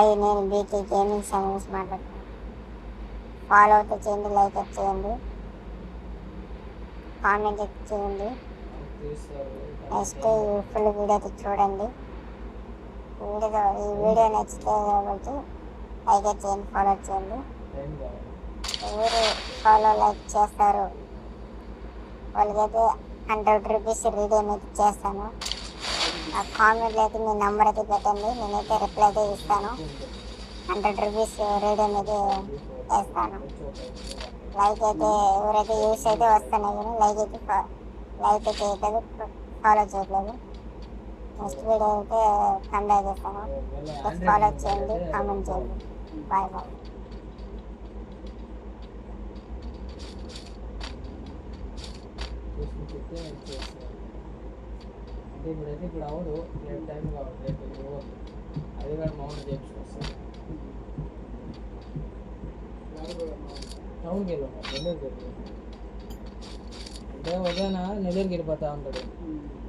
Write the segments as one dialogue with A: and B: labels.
A: Hi, నేను BK gaming channels మాట్లాడుతున్నాను. Follow అయితే చేయండి, లైక్ అయితే చేయండి, కామెంట్ అయితే చేయండి. నెక్స్ట్ ఫుల్ వీడియో అయితే చూడండి. ఈ వీడియో నచ్చితే కాబట్టి లైక్ అయితే చేయండి, ఫాలో చేయండి. ఎవరు ఫాలో లైక్ చేస్తారు వాళ్ళకైతే 100 రూపీస్ రీడీమ్ అయితే చేస్తాను. ఆ కామెంట్లో అయితే మీ నెంబర్ అయితే పెట్టండి, నేనైతే రిప్లై అయితే ఇస్తాను. 100 రూపీస్ రీడీమ్ అయితే వేస్తాను. లైక్ అయితే ఎవరైతే యూస్ అయితే వస్తున్నాయి కానీ లైక్ అయితే చేయట్లేదు, ఫాలో చేయట్లేదు. నెక్స్ట్ వీడియో అయితే కండక్ట్ చేస్తాను. జస్ట్ ఫాలో చేయండి, కామెంట్ చేయండి. Bye bye.
B: అంటే ఇప్పుడైతే ఇప్పుడు అవదు, రేపు టైం కావాలి, రేపు అది కూడా మౌంట్ చేయించుకొస్తాను. టౌన్కి వెళ్ళాను, నెల్లూరుకి వెళ్ళి అంటే ఉదయం నెల్లూరుకి వెళ్ళిపోతా ఉంటాడు.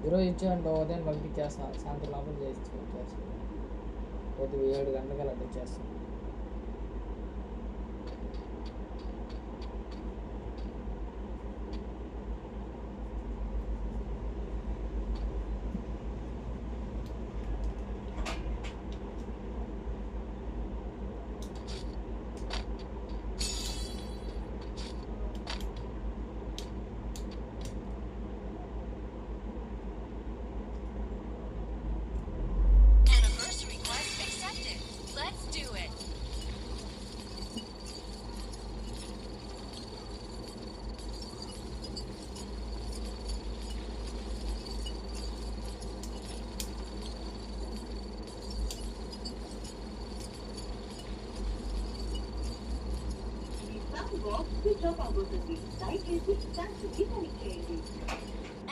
B: ఈరోజు ఇచ్చామంటే ఉదయం పంపించేస్తాను, సాయంత్రం లోపల చేసి వచ్చేస్తాను. పొద్దున 7 గంటలకల్లా వచ్చేస్తాను.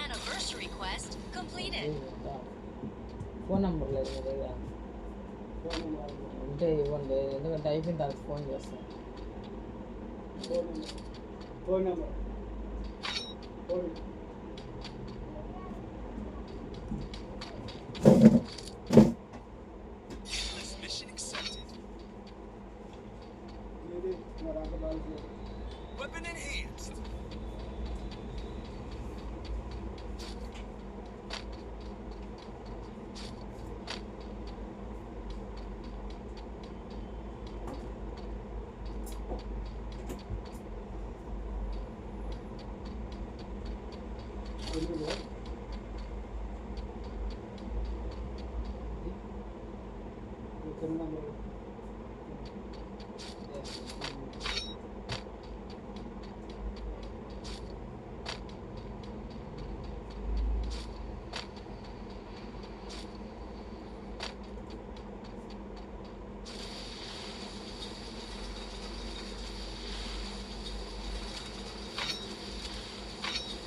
C: Anniversary quest completed.
B: Phone number లేదు మీ దగ్గర ఉంటే ఇవ్వండి, ఎందుకంటే అయిపోయిన తర్వాత ఫోన్ చేస్తాను.
D: Phone number
C: Weapon enhanced.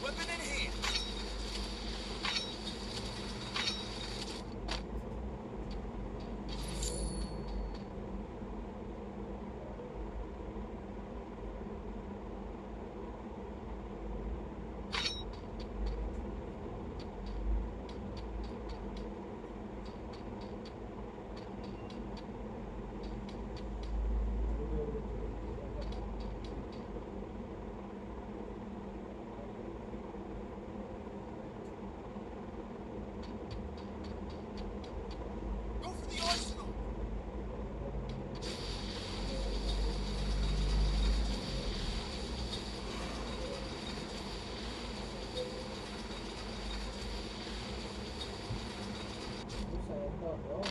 C: Weapon enhanced. Go for the arsenal.
B: ఎంత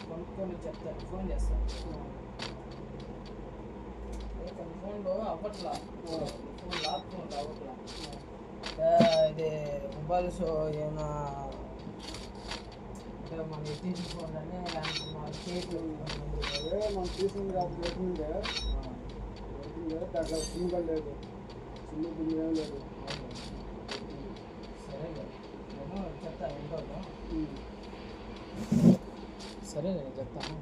B: కొనుక్కొని చెప్తాను, ఫోన్ చేస్తాను. కొన్ని ఫోన్లు అవ్వట్లా, ఫోన్ లాక్కుంటా అవ్వట్లా. ఇది మొబైల్ షో ఏమైనా అంటే మనం తీసిన ఫోన్లనే కేక్
D: అదే మనం తీసుకుంది కాబట్టి దాంట్లో సిమ్ కూడా లేదు, సిమ్ బిల్ ఏం లేదు.
B: సరే నేను చెప్తాను ఎంతో. సరే నేను చెప్తాను.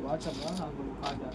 B: వాట్సాప్ నాకు కార్డు